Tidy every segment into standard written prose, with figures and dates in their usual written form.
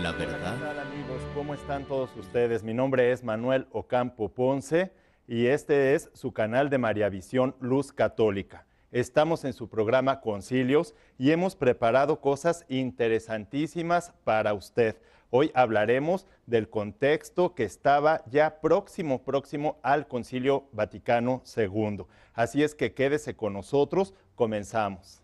La verdad. ¿Qué tal, amigos? ¿Cómo están todos ustedes? Mi nombre es Manuel Ocampo Ponce y este es su canal de Mariavisión Luz Católica. Estamos en su programa Concilios y hemos preparado cosas interesantísimas para usted. Hoy hablaremos del contexto que estaba ya próximo al Concilio Vaticano II. Así es que quédese con nosotros, comenzamos.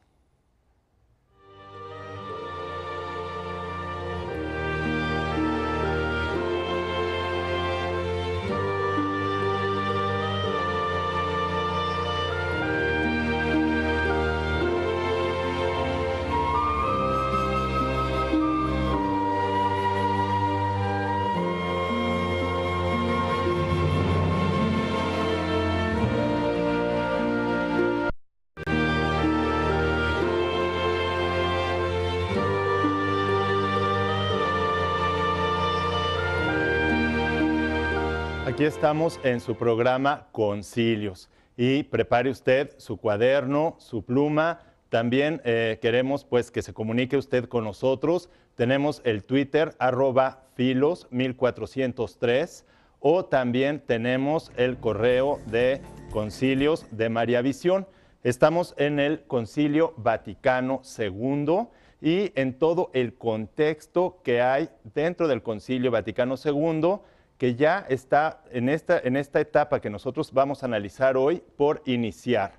Aquí estamos en su programa Concilios y prepare usted su cuaderno, su pluma. También queremos pues que se comunique usted con nosotros. Tenemos el Twitter @filos1403 o también tenemos el correo de Concilios de Mariavisión. Estamos en el Concilio Vaticano II y en todo el contexto que hay dentro del Concilio Vaticano II, que ya está en esta etapa que nosotros vamos a analizar hoy por iniciar.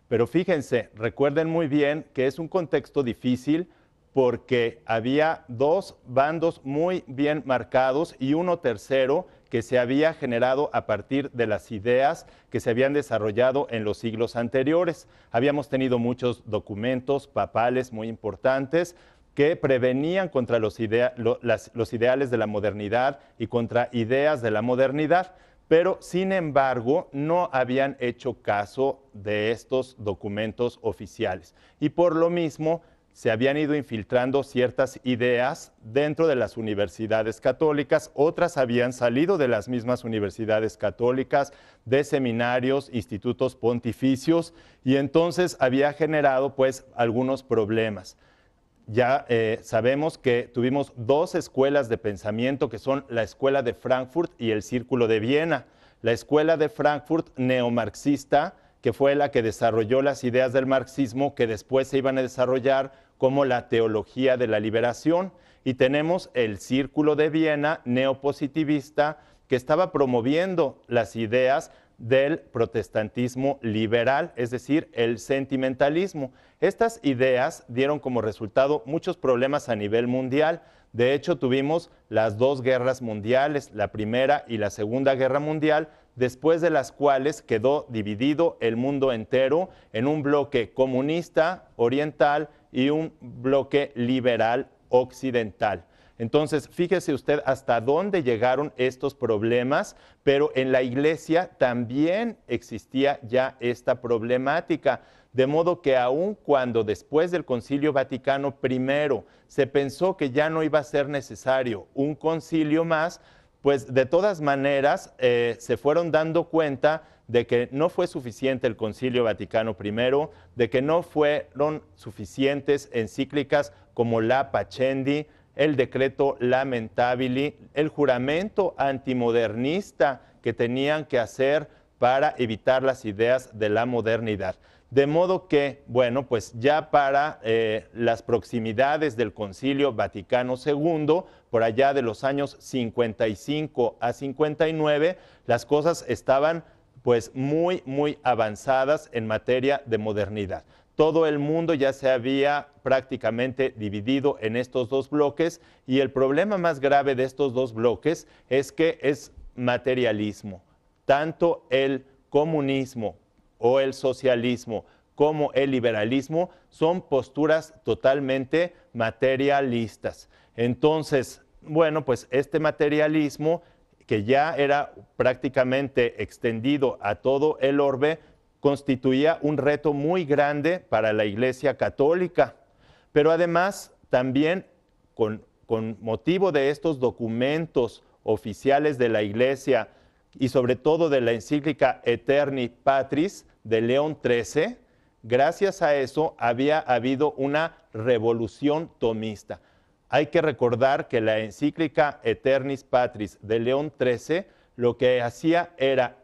Pero fíjense, recuerden muy bien que es un contexto difícil porque había dos bandos muy bien marcados y uno tercero que se había generado a partir de las ideas que se habían desarrollado en los siglos anteriores. Habíamos tenido muchos documentos papales muy importantes que prevenían contra los ideales de la modernidad y contra ideas de la modernidad, pero sin embargo no habían hecho caso de estos documentos oficiales. Y por lo mismo se habían ido infiltrando ciertas ideas dentro de las universidades católicas, otras habían salido de las mismas universidades católicas, de seminarios, institutos pontificios, y entonces había generado pues algunos problemas. Ya sabemos que tuvimos dos escuelas de pensamiento que son la Escuela de Frankfurt y el Círculo de Viena. La Escuela de Frankfurt neomarxista, que fue la que desarrolló las ideas del marxismo que después se iban a desarrollar como la teología de la liberación. Y tenemos el Círculo de Viena neopositivista, que estaba promoviendo las ideas del protestantismo liberal, es decir, el sentimentalismo. Estas ideas dieron como resultado muchos problemas a nivel mundial. De hecho, tuvimos las dos guerras mundiales, la Primera y la Segunda Guerra Mundial, después de las cuales quedó dividido el mundo entero en un bloque comunista oriental y un bloque liberal occidental. Entonces, fíjese usted hasta dónde llegaron estos problemas, pero en la iglesia también existía ya esta problemática, de modo que aun cuando después del Concilio Vaticano I se pensó que ya no iba a ser necesario un concilio más, pues de todas maneras se fueron dando cuenta de que no fue suficiente el Concilio Vaticano I, de que no fueron suficientes encíclicas como la Pacendi, el decreto Lamentabili, el juramento antimodernista que tenían que hacer para evitar las ideas de la modernidad. De modo que, bueno, pues ya para las proximidades del Concilio Vaticano II, por allá de los años 55 a 59, las cosas estaban pues muy avanzadas en materia de modernidad. Todo el mundo ya se había prácticamente dividido en estos dos bloques y el problema más grave de estos dos bloques es que es materialismo. Tanto el comunismo o el socialismo como el liberalismo son posturas totalmente materialistas. Entonces, bueno, pues este materialismo que ya era prácticamente extendido a todo el orbe, constituía un reto muy grande para la Iglesia Católica. Pero además, también con motivo de estos documentos oficiales de la Iglesia y sobre todo de la encíclica Aeterni Patris de León XIII, gracias a eso había habido una revolución tomista. hay que recordar que la encíclica Aeternis Patris de León XIII lo que hacía era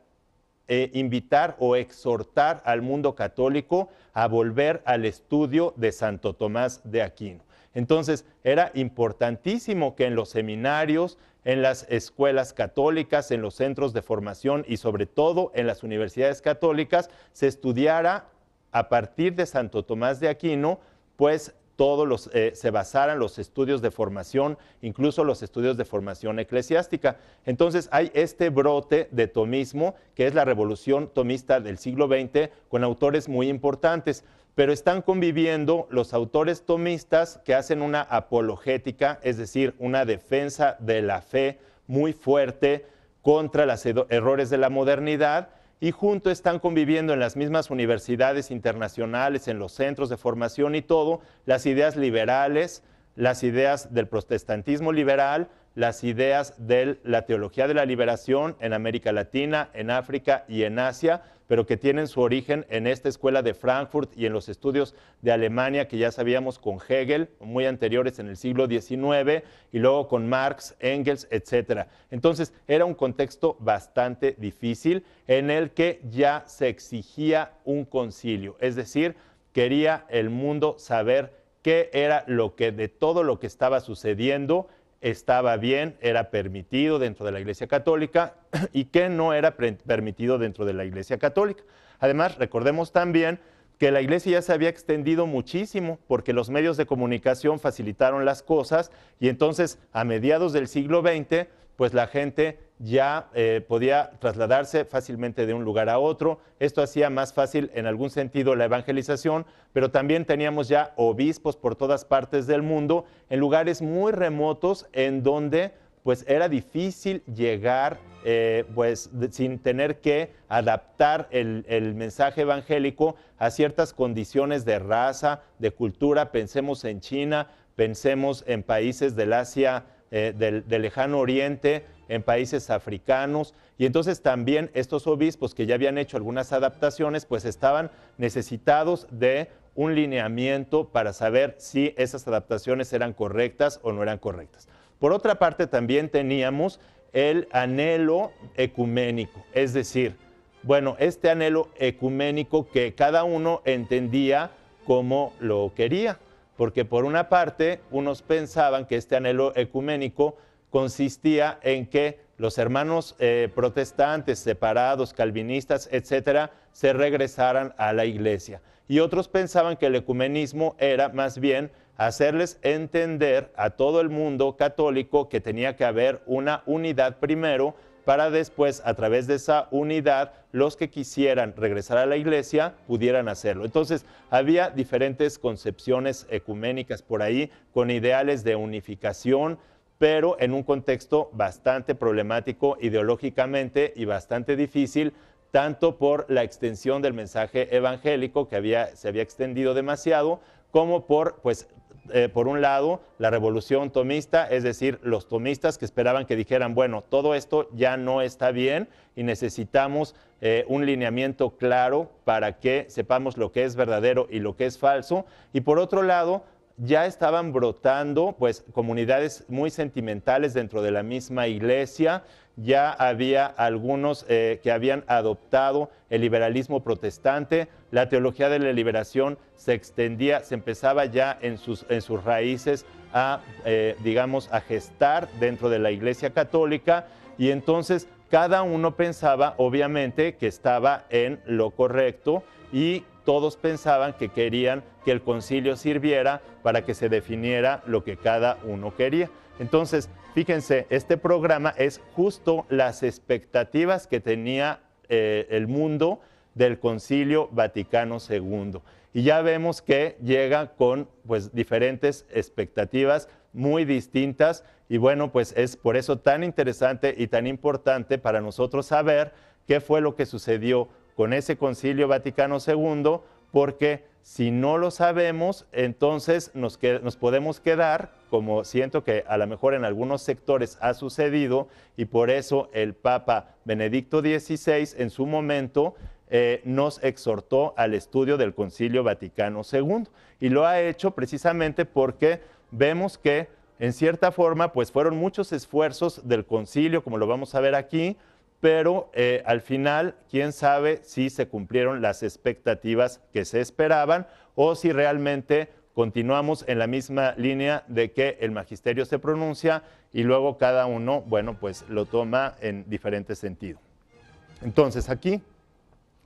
invitar o exhortar al mundo católico a volver al estudio de Santo Tomás de Aquino. Entonces, era importantísimo que en los seminarios, en las escuelas católicas, en los centros de formación y sobre todo en las universidades católicas, se estudiara a partir de Santo Tomás de Aquino, pues se basaran los estudios de formación, incluso los estudios de formación eclesiástica. Entonces hay este brote de tomismo, que es la revolución tomista del siglo XX, con autores muy importantes, pero están conviviendo los autores tomistas que hacen una apologética, es decir, una defensa de la fe muy fuerte contra los errores de la modernidad, y junto están conviviendo en las mismas universidades internacionales, en los centros de formación y todo, las ideas liberales, las ideas del protestantismo liberal, las ideas de la teología de la liberación en América Latina, en África y en Asia, pero que tienen su origen en esta escuela de Frankfurt y en los estudios de Alemania que ya sabíamos con Hegel, muy anteriores en el siglo XIX, y luego con Marx, Engels, etc. Entonces era un contexto bastante difícil en el que ya se exigía un concilio, es decir, quería el mundo saber qué era lo que de todo lo que estaba sucediendo estaba bien, era permitido dentro de la Iglesia Católica y que no era permitido dentro de la Iglesia Católica. Además, recordemos también que la Iglesia ya se había extendido muchísimo porque los medios de comunicación facilitaron las cosas y entonces a mediados del siglo XX, pues la gente ya podía trasladarse fácilmente de un lugar a otro. Esto hacía más fácil en algún sentido la evangelización, pero también teníamos ya obispos por todas partes del mundo, en lugares muy remotos en donde pues era difícil llegar sin tener que adaptar el mensaje evangélico a ciertas condiciones de raza, de cultura. Pensemos en China, pensemos en países del Asia, del lejano oriente, en países africanos, y entonces también estos obispos que ya habían hecho algunas adaptaciones, pues estaban necesitados de un lineamiento para saber si esas adaptaciones eran correctas o no eran correctas. Por otra parte, también teníamos el anhelo ecuménico, es decir, bueno, este anhelo ecuménico que cada uno entendía como lo quería, porque por una parte, unos pensaban que este anhelo ecuménico consistía en que los hermanos protestantes, separados, calvinistas, etcétera, se regresaran a la iglesia. Y otros pensaban que el ecumenismo era más bien hacerles entender a todo el mundo católico que tenía que haber una unidad primero, para después, a través de esa unidad, los que quisieran regresar a la iglesia pudieran hacerlo. Entonces, había diferentes concepciones ecuménicas por ahí, con ideales de unificación, pero en un contexto bastante problemático ideológicamente y bastante difícil, tanto por la extensión del mensaje evangélico que se había extendido demasiado, como por un lado, la revolución tomista, es decir, los tomistas que esperaban que dijeran, bueno, todo esto ya no está bien y necesitamos un lineamiento claro para que sepamos lo que es verdadero y lo que es falso. Y por otro lado, ya estaban brotando pues comunidades muy sentimentales dentro de la misma iglesia. Ya había algunos que habían adoptado el liberalismo protestante. La teología de la liberación se extendía, se empezaba ya en sus raíces a gestar dentro de la Iglesia Católica, y entonces cada uno pensaba obviamente que estaba en lo correcto, y todos pensaban que querían que el concilio sirviera para que se definiera lo que cada uno quería. Entonces, fíjense, este programa es justo las expectativas que tenía el mundo del Concilio Vaticano II. Y ya vemos que llega con pues diferentes expectativas muy distintas, y bueno, pues es por eso tan interesante y tan importante para nosotros saber qué fue lo que sucedió con ese Concilio Vaticano II, porque si no lo sabemos, entonces nos podemos quedar, como siento que a lo mejor en algunos sectores ha sucedido, y por eso el Papa Benedicto XVI en su momento nos exhortó al estudio del Concilio Vaticano II. Y lo ha hecho precisamente porque vemos que En cierta forma, pues fueron muchos esfuerzos del concilio, como lo vamos a ver aquí, pero al final, quién sabe si se cumplieron las expectativas que se esperaban o si realmente continuamos en la misma línea de que el magisterio se pronuncia y luego cada uno, bueno, pues lo toma en diferente sentido. Entonces, aquí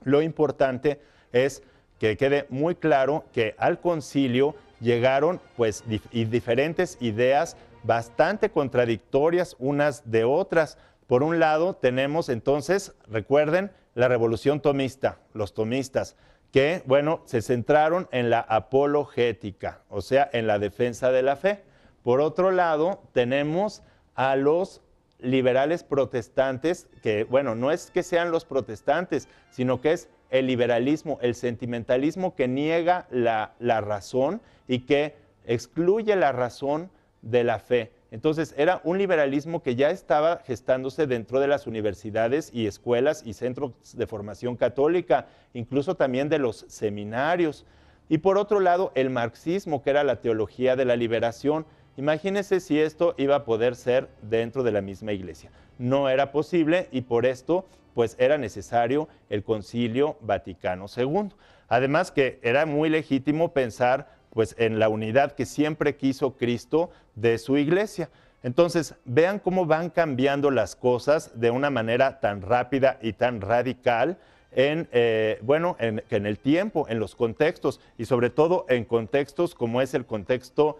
lo importante es que quede muy claro que al concilio llegaron pues diferentes ideas bastante contradictorias unas de otras. Por un lado tenemos entonces, recuerden, la revolución tomista, los tomistas, que bueno, se centraron en la apologética, o sea, en la defensa de la fe. Por otro lado, tenemos a los liberales protestantes, que bueno, no es que sean los protestantes, sino que es el liberalismo, el sentimentalismo que niega la razón y que excluye la razón de la fe. Entonces era un liberalismo que ya estaba gestándose dentro de las universidades y escuelas y centros de formación católica, incluso también de los seminarios. Y por otro lado, el marxismo, que era la teología de la liberación. Imagínense si esto iba a poder ser dentro de la misma iglesia. No era posible y por esto pues era necesario el Concilio Vaticano II. Además que era muy legítimo pensar pues en la unidad que siempre quiso Cristo de su iglesia. Entonces, vean cómo van cambiando las cosas de una manera tan rápida y tan radical en el tiempo, en los contextos y sobre todo en contextos como es el contexto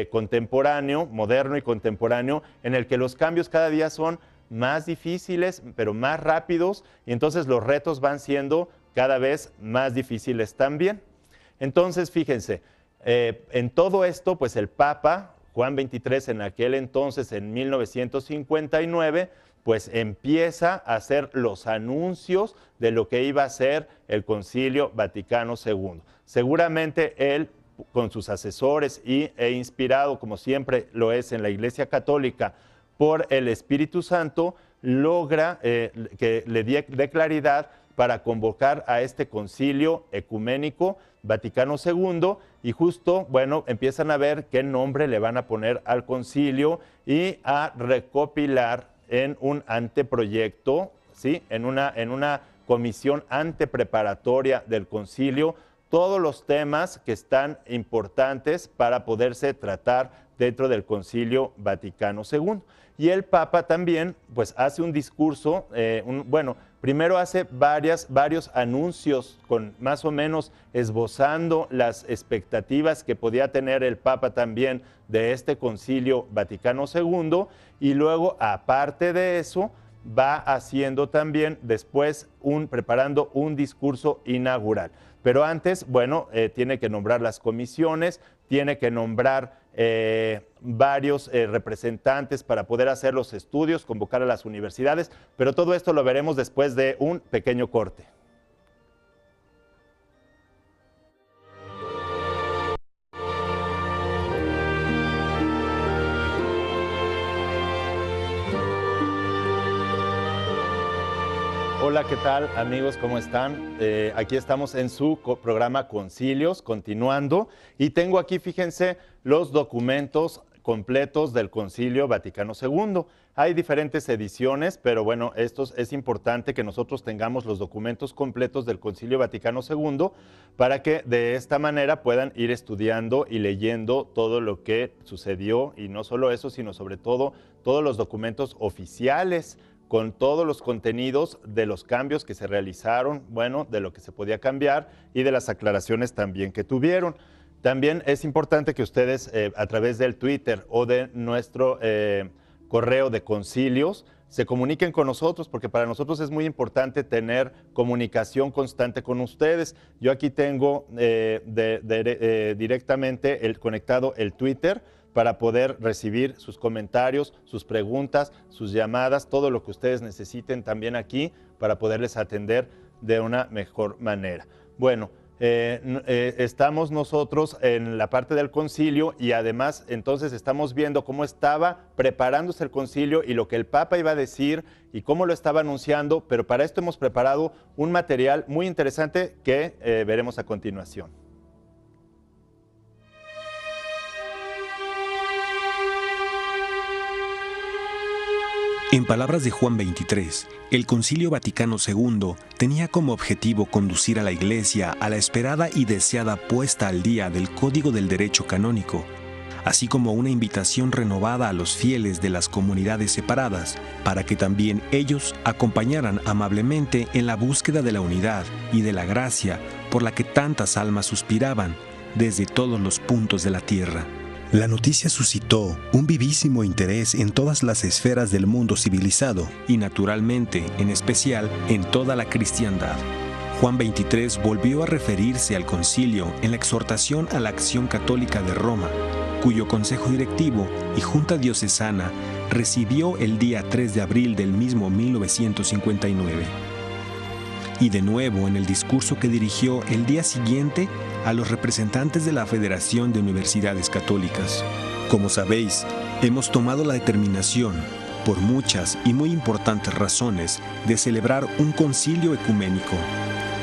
contemporáneo, moderno y contemporáneo, en el que los cambios cada día son más difíciles, pero más rápidos, y entonces los retos van siendo cada vez más difíciles también. Entonces, fíjense, en todo esto, pues el Papa Juan XXIII en aquel entonces, en 1959, pues empieza a hacer los anuncios de lo que iba a ser el Concilio Vaticano II. Seguramente él, con sus asesores e inspirado, como siempre lo es en la Iglesia Católica, por el Espíritu Santo, logra que le dé claridad para convocar a este concilio ecuménico Vaticano II y justo, bueno, empiezan a ver qué nombre le van a poner al concilio y a recopilar en un anteproyecto, ¿sí? en una comisión antepreparatoria del concilio, todos los temas que están importantes para poderse tratar dentro del Concilio Vaticano II. Y el Papa también pues hace un discurso, primero hace varios anuncios con más o menos esbozando las expectativas que podía tener el Papa también de este Concilio Vaticano II y luego aparte de eso va haciendo también después preparando un discurso inaugural. Pero antes, bueno, tiene que nombrar las comisiones, tiene que nombrar varios representantes para poder hacer los estudios, convocar a las universidades, pero todo esto lo veremos después de un pequeño corte. Hola, ¿qué tal amigos? ¿Cómo están? Aquí estamos en su programa Concilios, continuando, y tengo aquí, fíjense, los documentos completos del Concilio Vaticano II. Hay diferentes ediciones, pero bueno, es importante que nosotros tengamos los documentos completos del Concilio Vaticano II para que de esta manera puedan ir estudiando y leyendo todo lo que sucedió, y no solo eso, sino sobre todo todos los documentos oficiales con todos los contenidos de los cambios que se realizaron, bueno, de lo que se podía cambiar y de las aclaraciones también que tuvieron. También es importante que ustedes a través del Twitter o de nuestro correo de concilios se comuniquen con nosotros, porque para nosotros es muy importante tener comunicación constante con ustedes. Yo aquí tengo directamente conectado el Twitter para poder recibir sus comentarios, sus preguntas, sus llamadas, todo lo que ustedes necesiten también aquí para poderles atender de una mejor manera. Bueno, estamos nosotros en la parte del concilio y además entonces estamos viendo cómo estaba preparándose el concilio y lo que el Papa iba a decir y cómo lo estaba anunciando, pero para esto hemos preparado un material muy interesante que veremos a continuación. En palabras de Juan 23, el Concilio Vaticano II tenía como objetivo conducir a la Iglesia a la esperada y deseada puesta al día del Código del Derecho Canónico, así como una invitación renovada a los fieles de las comunidades separadas para que también ellos acompañaran amablemente en la búsqueda de la unidad y de la gracia por la que tantas almas suspiraban desde todos los puntos de la tierra. La noticia suscitó un vivísimo interés en todas las esferas del mundo civilizado y naturalmente, en especial, en toda la cristiandad. Juan 23 volvió a referirse al concilio en la exhortación a la Acción Católica de Roma, cuyo Consejo Directivo y Junta Diocesana recibió el día 3 de abril del mismo 1959. Y de nuevo en el discurso que dirigió el día siguiente a los representantes de la Federación de Universidades Católicas. Como sabéis, hemos tomado la determinación, por muchas y muy importantes razones, de celebrar un concilio ecuménico,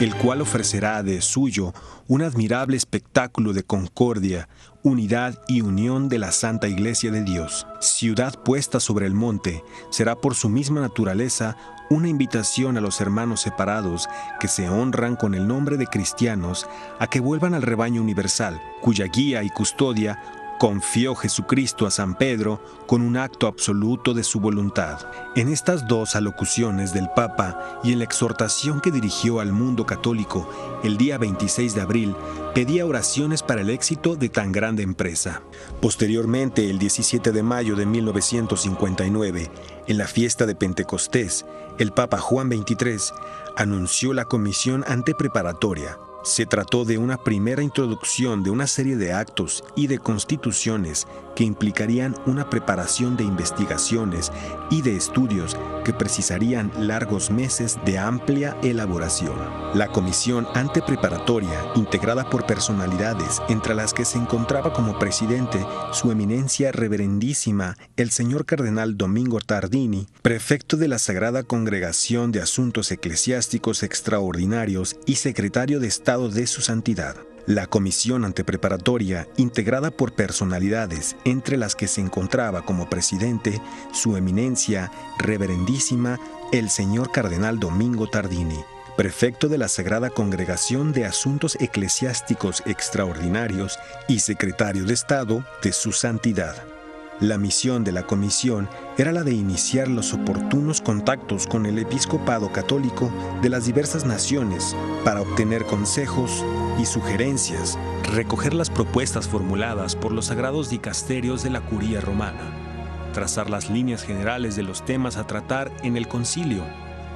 el cual ofrecerá de suyo un admirable espectáculo de concordia, unidad y unión de la Santa Iglesia de Dios. Ciudad puesta sobre el monte, será por su misma naturaleza una invitación a los hermanos separados que se honran con el nombre de cristianos a que vuelvan al rebaño universal, cuya guía y custodia confió Jesucristo a San Pedro con un acto absoluto de su voluntad. En estas dos alocuciones del Papa y en la exhortación que dirigió al mundo católico el día 26 de abril, pedía oraciones para el éxito de tan grande empresa. Posteriormente, el 17 de mayo de 1959, en la fiesta de Pentecostés, el Papa Juan XXIII anunció la comisión antepreparatoria. Se trató de una primera introducción de una serie de actos y de constituciones que implicarían una preparación de investigaciones y de estudios que precisarían largos meses de amplia elaboración. La comisión antepreparatoria, integrada por personalidades entre las que se encontraba como presidente Su Eminencia Reverendísima el señor Cardenal Domingo Tardini, prefecto de la Sagrada Congregación de Asuntos Eclesiásticos Extraordinarios y secretario de Estado de Su Santidad. La comisión antepreparatoria, integrada por personalidades entre las que se encontraba como presidente Su Eminencia Reverendísima el señor Cardenal Domingo Tardini, prefecto de la Sagrada Congregación de Asuntos Eclesiásticos Extraordinarios y secretario de Estado de Su Santidad. La misión de la comisión era la de iniciar los oportunos contactos con el episcopado católico de las diversas naciones para obtener consejos y sugerencias, recoger las propuestas formuladas por los sagrados dicasterios de la Curía Romana, trazar las líneas generales de los temas a tratar en el concilio,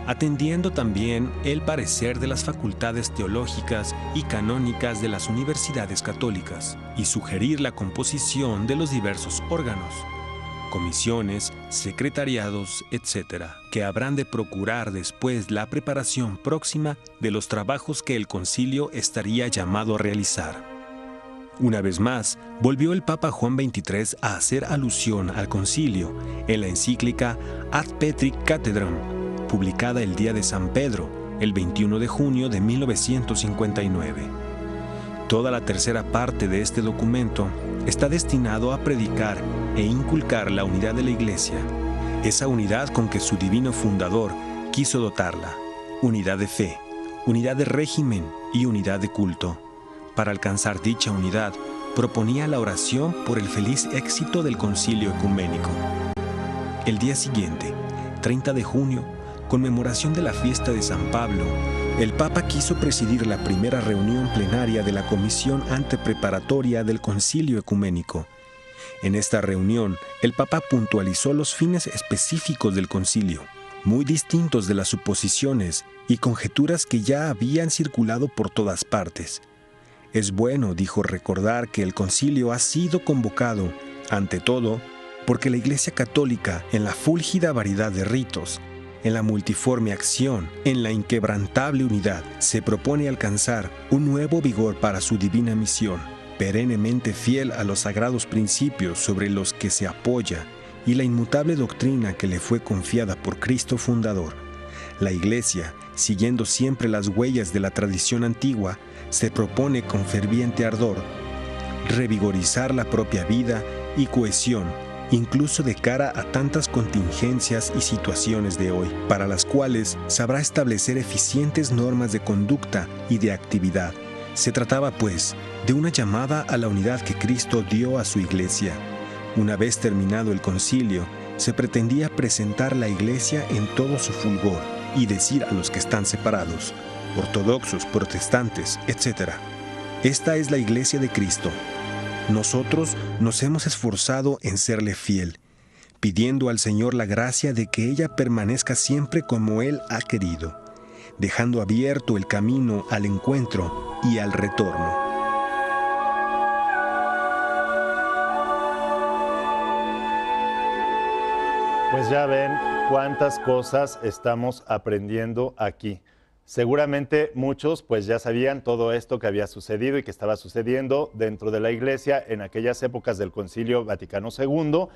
atendiendo también el parecer de las facultades teológicas y canónicas de las universidades católicas y sugerir la composición de los diversos órganos, comisiones, secretariados, etc., que habrán de procurar después la preparación próxima de los trabajos que el concilio estaría llamado a realizar. Una vez más, volvió el Papa Juan XXIII a hacer alusión al concilio en la encíclica Ad Petri Cathedram, publicada el día de San Pedro, el 21 de junio de 1959. Toda la tercera parte de este documento está destinado a predicar e inculcar la unidad de la Iglesia, esa unidad con que su divino fundador quiso dotarla, unidad de fe, unidad de régimen y unidad de culto. Para alcanzar dicha unidad, proponía la oración por el feliz éxito del concilio ecuménico. El día siguiente, 30 de junio, conmemoración de la fiesta de San Pablo, el Papa quiso presidir la primera reunión plenaria de la Comisión Antepreparatoria del Concilio Ecuménico. En esta reunión, el Papa puntualizó los fines específicos del concilio, muy distintos de las suposiciones y conjeturas que ya habían circulado por todas partes. Es bueno, dijo, recordar que el concilio ha sido convocado, ante todo, porque la Iglesia Católica, en la fúlgida variedad de ritos, en la multiforme acción, en la inquebrantable unidad, se propone alcanzar un nuevo vigor para su divina misión, perennemente fiel a los sagrados principios sobre los que se apoya y la inmutable doctrina que le fue confiada por Cristo fundador. La Iglesia, siguiendo siempre las huellas de la tradición antigua, se propone con ferviente ardor revigorizar la propia vida y cohesión incluso de cara a tantas contingencias y situaciones de hoy, para las cuales sabrá establecer eficientes normas de conducta y de actividad. Se trataba, pues, de una llamada a la unidad que Cristo dio a su Iglesia. Una vez terminado el concilio, se pretendía presentar la Iglesia en todo su fulgor y decir a los que están separados, ortodoxos, protestantes, etc. Esta es la Iglesia de Cristo. Nosotros nos hemos esforzado en serle fiel, pidiendo al Señor la gracia de que ella permanezca siempre como Él ha querido, dejando abierto el camino al encuentro y al retorno. Pues ya ven cuántas cosas estamos aprendiendo aquí. Seguramente muchos pues ya sabían todo esto que había sucedido y que estaba sucediendo dentro de la Iglesia en aquellas épocas del Concilio Vaticano II,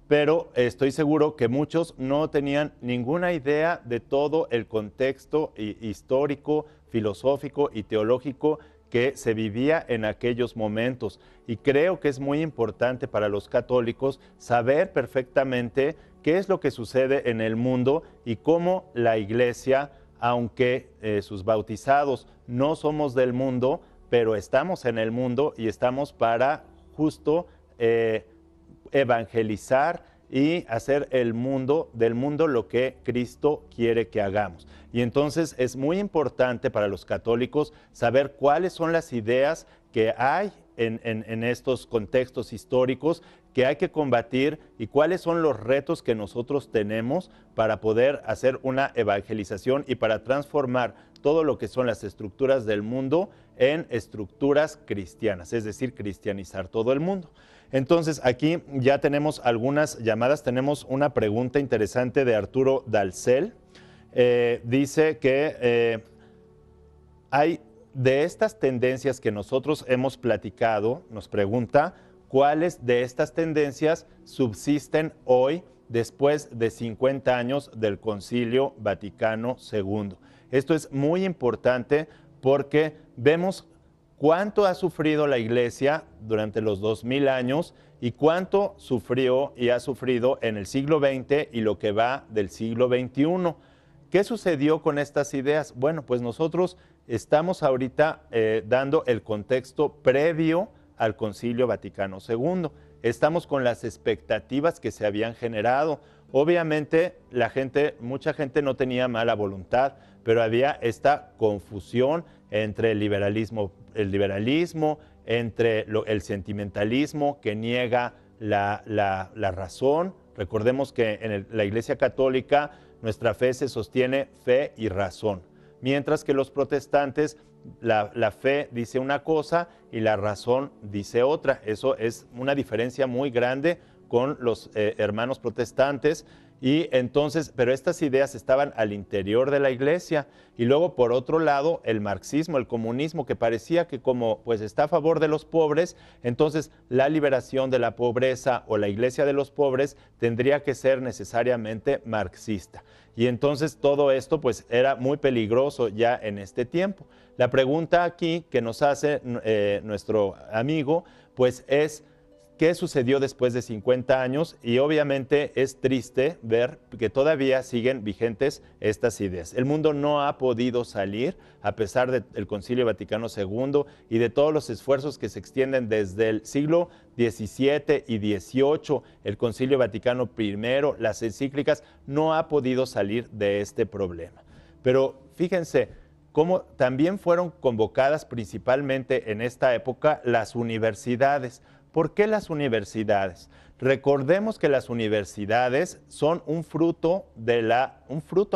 pero estoy seguro que muchos no tenían ninguna idea de todo el contexto histórico, filosófico y teológico que se vivía en aquellos momentos. Y creo que es muy importante para los católicos saber perfectamente qué es lo que sucede en el mundo y cómo la Iglesia, aunque sus bautizados no somos del mundo, pero estamos en el mundo y estamos para justo evangelizar y hacer del mundo lo que Cristo quiere que hagamos. Y entonces es muy importante para los católicos saber cuáles son las ideas que hay en estos contextos históricos que hay que combatir y cuáles son los retos que nosotros tenemos para poder hacer una evangelización y para transformar todo lo que son las estructuras del mundo en estructuras cristianas, es decir, cristianizar todo el mundo. Entonces, aquí ya tenemos algunas llamadas. Tenemos una pregunta interesante de Arturo Dalcel. Dice que hay de estas tendencias que nosotros hemos platicado, nos pregunta, ¿cuáles de estas tendencias subsisten hoy después de 50 años del Concilio Vaticano II? Esto es muy importante porque vemos cuánto ha sufrido la Iglesia durante los 2000 años y cuánto sufrió y ha sufrido en el siglo XX y lo que va del siglo XXI. ¿Qué sucedió con estas ideas? Bueno, pues nosotros estamos ahorita dando el contexto previo al Concilio Vaticano II. Estamos con las expectativas que se habían generado. Obviamente, mucha gente no tenía mala voluntad, pero había esta confusión entre el liberalismo, entre el sentimentalismo que niega la razón. Recordemos que en la Iglesia Católica nuestra fe se sostiene fe y razón, mientras que los protestantes la fe dice una cosa y la razón dice otra. Eso es una diferencia muy grande con los hermanos protestantes. Y entonces, pero estas ideas estaban al interior de la Iglesia. Y luego, por otro lado, el marxismo, el comunismo, que parecía que como pues está a favor de los pobres, entonces la liberación de la pobreza o la Iglesia de los pobres tendría que ser necesariamente marxista. Y entonces todo esto pues era muy peligroso ya en este tiempo. La pregunta aquí que nos hace nuestro amigo pues es: ¿qué sucedió después de 50 años? Y obviamente es triste ver que todavía siguen vigentes estas ideas. El mundo no ha podido salir, a pesar del Concilio Vaticano II y de todos los esfuerzos que se extienden desde el siglo XVII y XVIII, el Concilio Vaticano I, las encíclicas, no ha podido salir de este problema. Pero fíjense cómo también fueron convocadas principalmente en esta época las universidades. ¿Por qué las universidades? Recordemos que las universidades son un fruto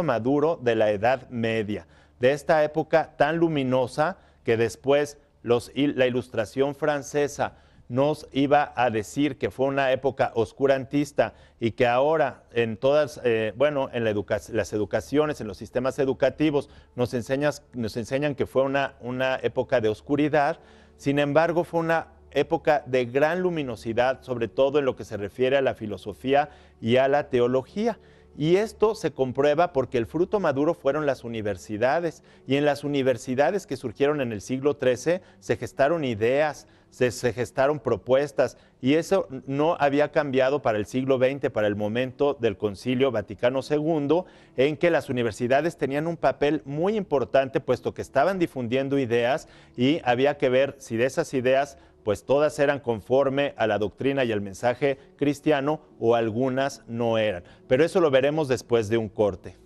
maduro de la Edad Media, de esta época tan luminosa que después la Ilustración francesa nos iba a decir que fue una época oscurantista y que ahora en todas, las educaciones, en los sistemas educativos nos enseñan que fue una época de oscuridad. Sin embargo, fue una época de gran luminosidad, sobre todo en lo que se refiere a la filosofía y a la teología. Y esto se comprueba porque el fruto maduro fueron las universidades. Y en las universidades que surgieron en el siglo XIII se gestaron ideas, se gestaron propuestas, y eso no había cambiado para el siglo XX, para el momento del Concilio Vaticano II, en que las universidades tenían un papel muy importante, puesto que estaban difundiendo ideas y había que ver si de esas ideas pues todas eran conforme a la doctrina y el mensaje cristiano o algunas no eran. Pero eso lo veremos después de un corte.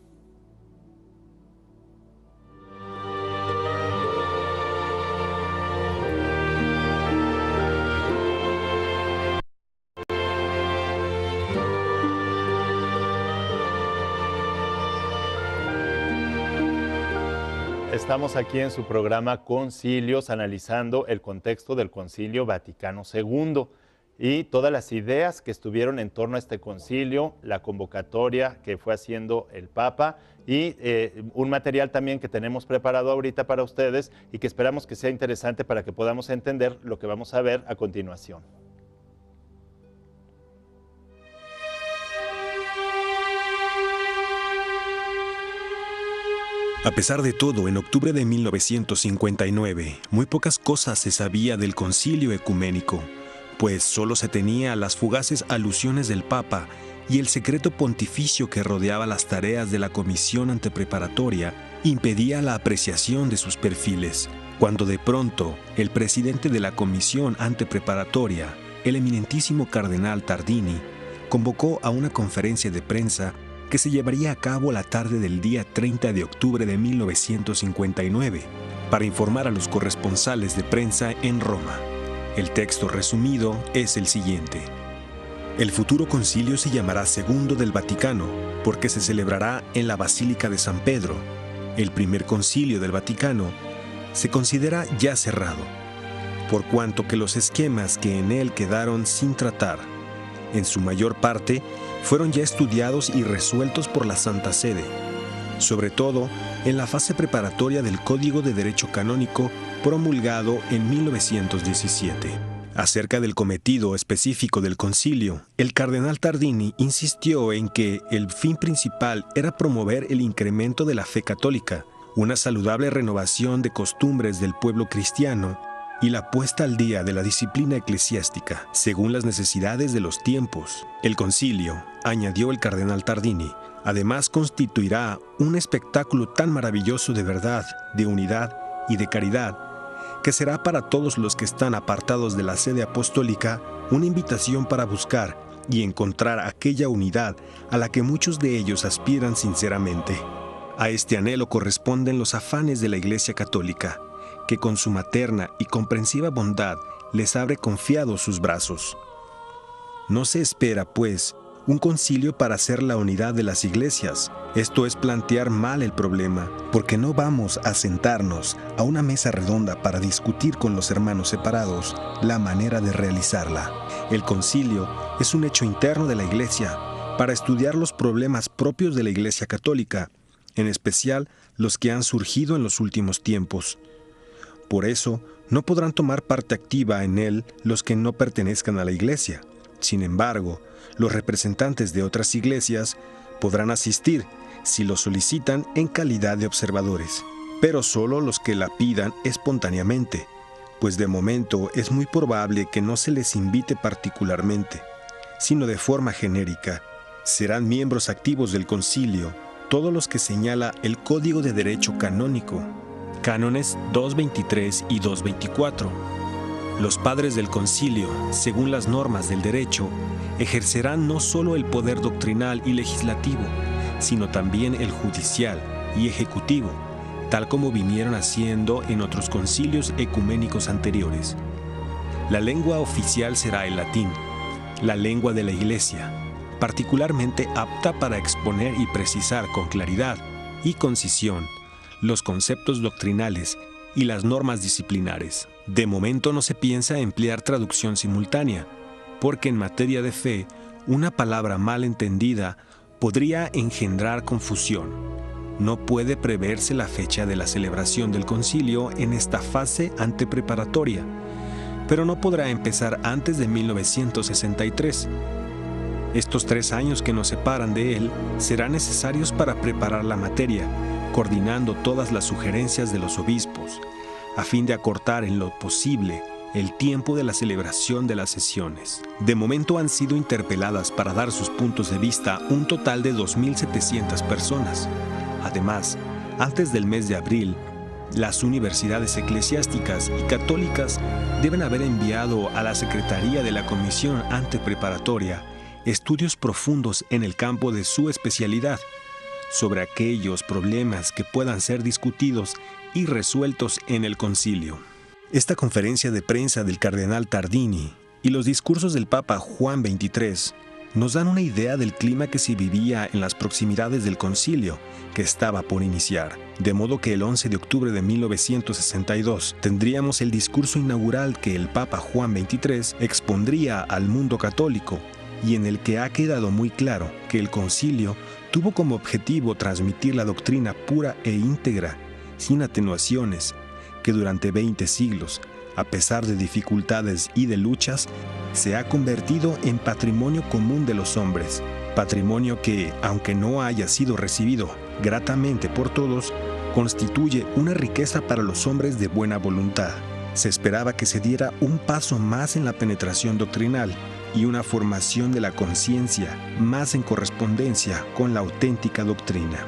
Estamos aquí en su programa Concilios, analizando el contexto del Concilio Vaticano II y todas las ideas que estuvieron en torno a este concilio, la convocatoria que fue haciendo el Papa y un material también que tenemos preparado ahorita para ustedes y que esperamos que sea interesante para que podamos entender lo que vamos a ver a continuación. A pesar de todo, en octubre de 1959, muy pocas cosas se sabía del concilio ecuménico, pues solo se tenía las fugaces alusiones del Papa y el secreto pontificio que rodeaba las tareas de la comisión antepreparatoria impedía la apreciación de sus perfiles, cuando de pronto el presidente de la comisión antepreparatoria, el eminentísimo cardenal Tardini, convocó a una conferencia de prensa que se llevaría a cabo la tarde del día 30 de octubre de 1959, para informar a los corresponsales de prensa en Roma. El texto resumido es el siguiente. El futuro concilio se llamará Segundo del Vaticano, porque se celebrará en la Basílica de San Pedro. El primer concilio del Vaticano se considera ya cerrado, por cuanto que los esquemas que en él quedaron sin tratar, en su mayor parte, fueron ya estudiados y resueltos por la Santa Sede, sobre todo en la fase preparatoria del Código de Derecho Canónico promulgado en 1917. Acerca del cometido específico del concilio, el cardenal Tardini insistió en que el fin principal era promover el incremento de la fe católica, una saludable renovación de costumbres del pueblo cristiano y la puesta al día de la disciplina eclesiástica, según las necesidades de los tiempos. El concilio, añadió el cardenal Tardini, además constituirá un espectáculo tan maravilloso de verdad, de unidad y de caridad, que será para todos los que están apartados de la sede apostólica una invitación para buscar y encontrar aquella unidad a la que muchos de ellos aspiran sinceramente. A este anhelo corresponden los afanes de la Iglesia Católica, que con su materna y comprensiva bondad les abre confiados sus brazos. No se espera, pues, un concilio para hacer la unidad de las iglesias. Esto es plantear mal el problema, porque no vamos a sentarnos a una mesa redonda para discutir con los hermanos separados la manera de realizarla. El concilio es un hecho interno de la iglesia para estudiar los problemas propios de la Iglesia Católica, en especial los que han surgido en los últimos tiempos. Por eso, no podrán tomar parte activa en él los que no pertenezcan a la Iglesia. Sin embargo, los representantes de otras iglesias podrán asistir, si lo solicitan, en calidad de observadores, pero solo los que la pidan espontáneamente, pues de momento es muy probable que no se les invite particularmente, sino de forma genérica. Serán miembros activos del concilio todos los que señala el Código de Derecho Canónico, Cánones 223 y 224. Los padres del concilio, según las normas del derecho, ejercerán no solo el poder doctrinal y legislativo, sino también el judicial y ejecutivo, tal como vinieron haciendo en otros concilios ecuménicos anteriores. La lengua oficial será el latín, la lengua de la Iglesia, particularmente apta para exponer y precisar con claridad y concisión los conceptos doctrinales y las normas disciplinares. De momento no se piensa emplear traducción simultánea, porque en materia de fe, una palabra mal entendida podría engendrar confusión. No puede preverse la fecha de la celebración del concilio en esta fase antepreparatoria, pero no podrá empezar antes de 1963. Estos 3 años que nos separan de él serán necesarios para preparar la materia, coordinando todas las sugerencias de los obispos, a fin de acortar en lo posible el tiempo de la celebración de las sesiones. De momento han sido interpeladas para dar sus puntos de vista un total de 2.700 personas. Además, antes del mes de abril, las universidades eclesiásticas y católicas deben haber enviado a la Secretaría de la Comisión Antepreparatoria estudios profundos en el campo de su especialidad, sobre aquellos problemas que puedan ser discutidos y resueltos en el concilio. Esta conferencia de prensa del cardenal Tardini y los discursos del Papa Juan XXIII nos dan una idea del clima que se vivía en las proximidades del concilio que estaba por iniciar. De modo que el 11 de octubre de 1962 tendríamos el discurso inaugural que el Papa Juan XXIII expondría al mundo católico y en el que ha quedado muy claro que el concilio tuvo como objetivo transmitir la doctrina pura e íntegra, sin atenuaciones, que durante 20 siglos, a pesar de dificultades y de luchas, se ha convertido en patrimonio común de los hombres, patrimonio que, aunque no haya sido recibido gratamente por todos, constituye una riqueza para los hombres de buena voluntad. Se esperaba que se diera un paso más en la penetración doctrinal y una formación de la conciencia más en correspondencia con la auténtica doctrina.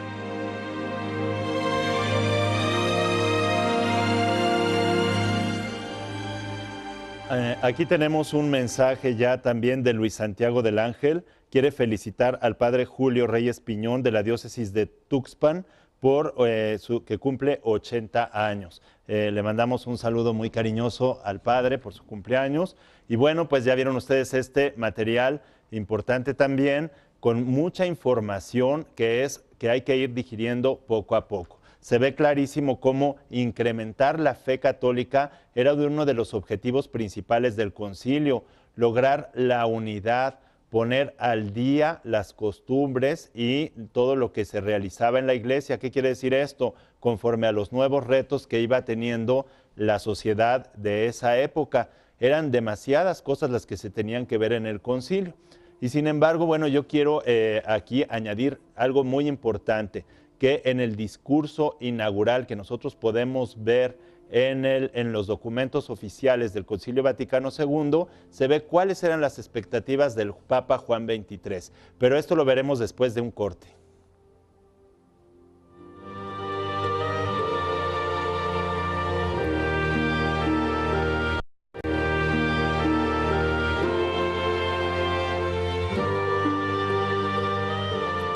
Aquí tenemos un mensaje ya también de Luis Santiago del Ángel. Quiere felicitar al padre Julio Reyes Piñón de la diócesis de Tuxpan por que cumple 80 años. Le mandamos un saludo muy cariñoso al padre por su cumpleaños. Y bueno, pues ya vieron ustedes este material importante también, con mucha información que hay que ir digiriendo poco a poco. Se ve clarísimo cómo incrementar la fe católica era uno de los objetivos principales del concilio, lograr la unidad, poner al día las costumbres y todo lo que se realizaba en la iglesia. ¿Qué quiere decir esto? Conforme a los nuevos retos que iba teniendo la sociedad de esa época. Eran demasiadas cosas las que se tenían que ver en el concilio. Y sin embargo, bueno, yo quiero aquí añadir algo muy importante, que en el discurso inaugural que nosotros podemos ver en los documentos oficiales del Concilio Vaticano II, se ve cuáles eran las expectativas del Papa Juan XXIII. Pero esto lo veremos después de un corte.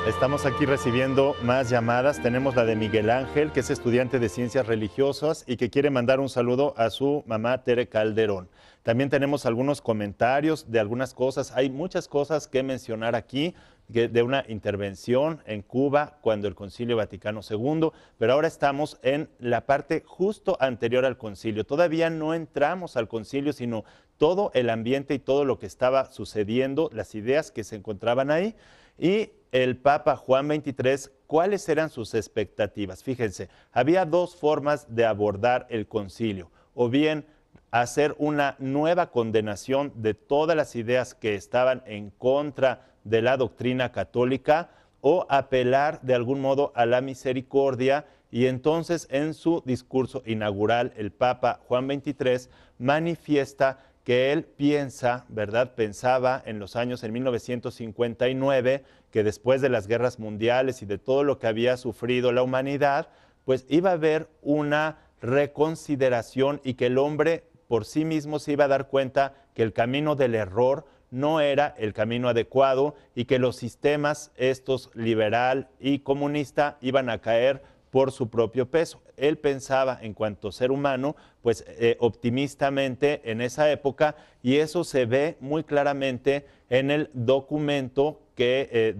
Estamos aquí recibiendo más llamadas. Tenemos la de Miguel Ángel, que es estudiante de Ciencias Religiosas y que quiere mandar un saludo a su mamá Tere Calderón. También tenemos algunos comentarios de algunas cosas. Hay muchas cosas que mencionar aquí de una intervención en Cuba cuando el Concilio Vaticano II, pero ahora estamos en la parte justo anterior al concilio. Todavía no entramos al concilio, sino todo el ambiente y todo lo que estaba sucediendo, las ideas que se encontraban ahí. Y el Papa Juan XXIII, ¿cuáles eran sus expectativas? Fíjense, había dos formas de abordar el concilio, o bien hacer una nueva condenación de todas las ideas que estaban en contra de la doctrina católica, o apelar de algún modo a la misericordia. Y entonces en su discurso inaugural el Papa Juan XXIII manifiesta que él piensa, ¿verdad? Pensaba en los años en 1959, que después de las guerras mundiales y de todo lo que había sufrido la humanidad, pues iba a haber una reconsideración y que el hombre por sí mismo se iba a dar cuenta que el camino del error no era el camino adecuado y que los sistemas estos liberal y comunista iban a caer por su propio peso. Él pensaba en cuanto ser humano, pues optimistamente en esa época, y eso se ve muy claramente en el documento que,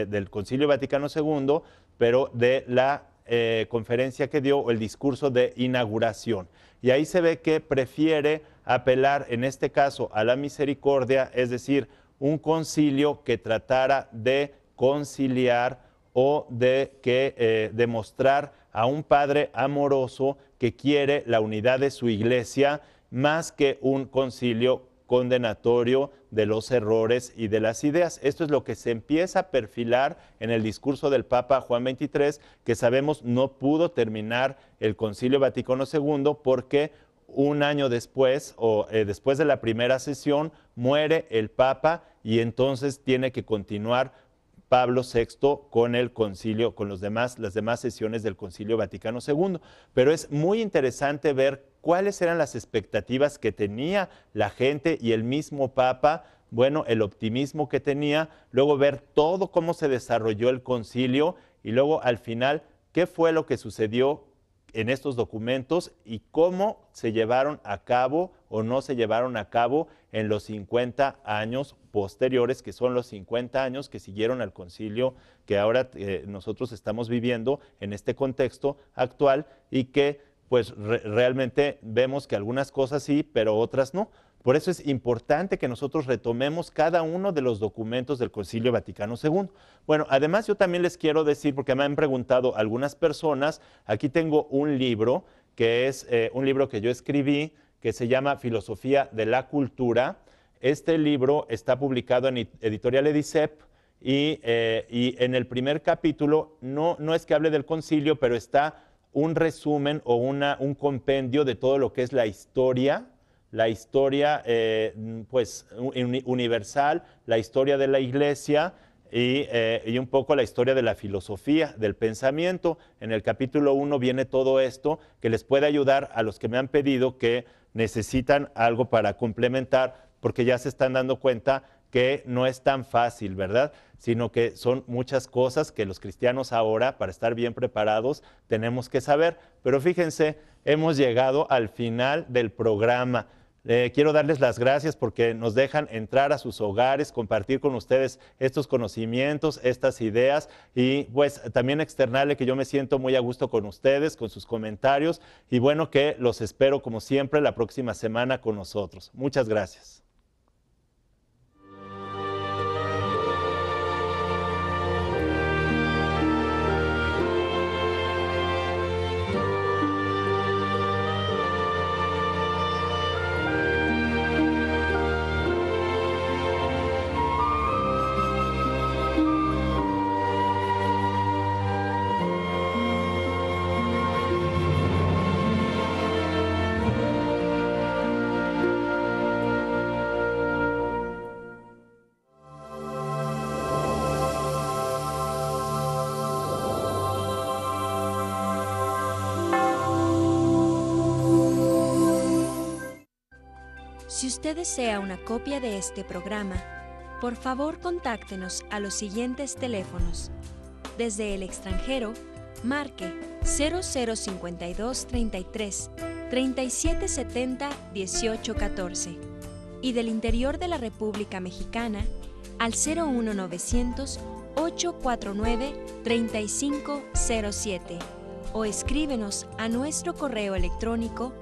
del Concilio Vaticano II, pero de la conferencia que dio, o el discurso de inauguración. Y ahí se ve que prefiere apelar, en este caso, a la misericordia, es decir, un concilio que tratara de conciliar o de demostrar a un padre amoroso que quiere la unidad de su iglesia, más que un concilio condenatorio de los errores y de las ideas. Esto es lo que se empieza a perfilar en el discurso del Papa Juan XXIII, que sabemos no pudo terminar el Concilio Vaticano II porque un año después, después de la primera sesión, muere el Papa y entonces tiene que continuar Pablo VI con el concilio, con las demás sesiones del Concilio Vaticano II. Pero es muy interesante ver cuáles eran las expectativas que tenía la gente y el mismo Papa, bueno, el optimismo que tenía, luego ver todo cómo se desarrolló el concilio y luego al final qué fue lo que sucedió en estos documentos y cómo se llevaron a cabo o no se llevaron a cabo en los 50 años posteriores, que son los 50 años que siguieron al concilio que ahora nosotros estamos viviendo en este contexto actual y que pues realmente vemos que algunas cosas sí, pero otras no. Por eso es importante que nosotros retomemos cada uno de los documentos del Concilio Vaticano II. Bueno, además yo también les quiero decir, porque me han preguntado algunas personas, aquí tengo un libro, que es un libro que yo escribí, que se llama Filosofía de la Cultura. Este libro está publicado en Editorial Edicep y en el primer capítulo no es que hable del concilio, pero está un resumen o un compendio de todo lo que es la historia pues universal, la historia de la Iglesia y un poco la historia de la filosofía, del pensamiento. En el capítulo 1 viene todo esto que les puede ayudar a los que me han pedido que necesitan algo para complementar, porque ya se están dando cuenta que no es tan fácil, ¿verdad? Sino que son muchas cosas que los cristianos ahora, para estar bien preparados, tenemos que saber. Pero fíjense, hemos llegado al final del programa. Quiero darles las gracias porque nos dejan entrar a sus hogares, compartir con ustedes estos conocimientos, estas ideas y pues también externarle que yo me siento muy a gusto con ustedes, con sus comentarios y bueno, que los espero como siempre la próxima semana con nosotros. Muchas gracias. Si usted desea una copia de este programa, por favor contáctenos a los siguientes teléfonos. Desde el extranjero, marque 0052 33 3770 1814 y del interior de la República Mexicana al 01900 849 3507 o escríbenos a nuestro correo electrónico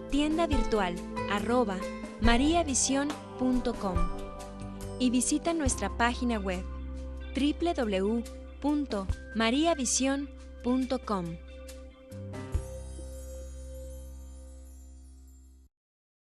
tiendavirtual@mariavision.com y visita nuestra página web www.mariavision.com.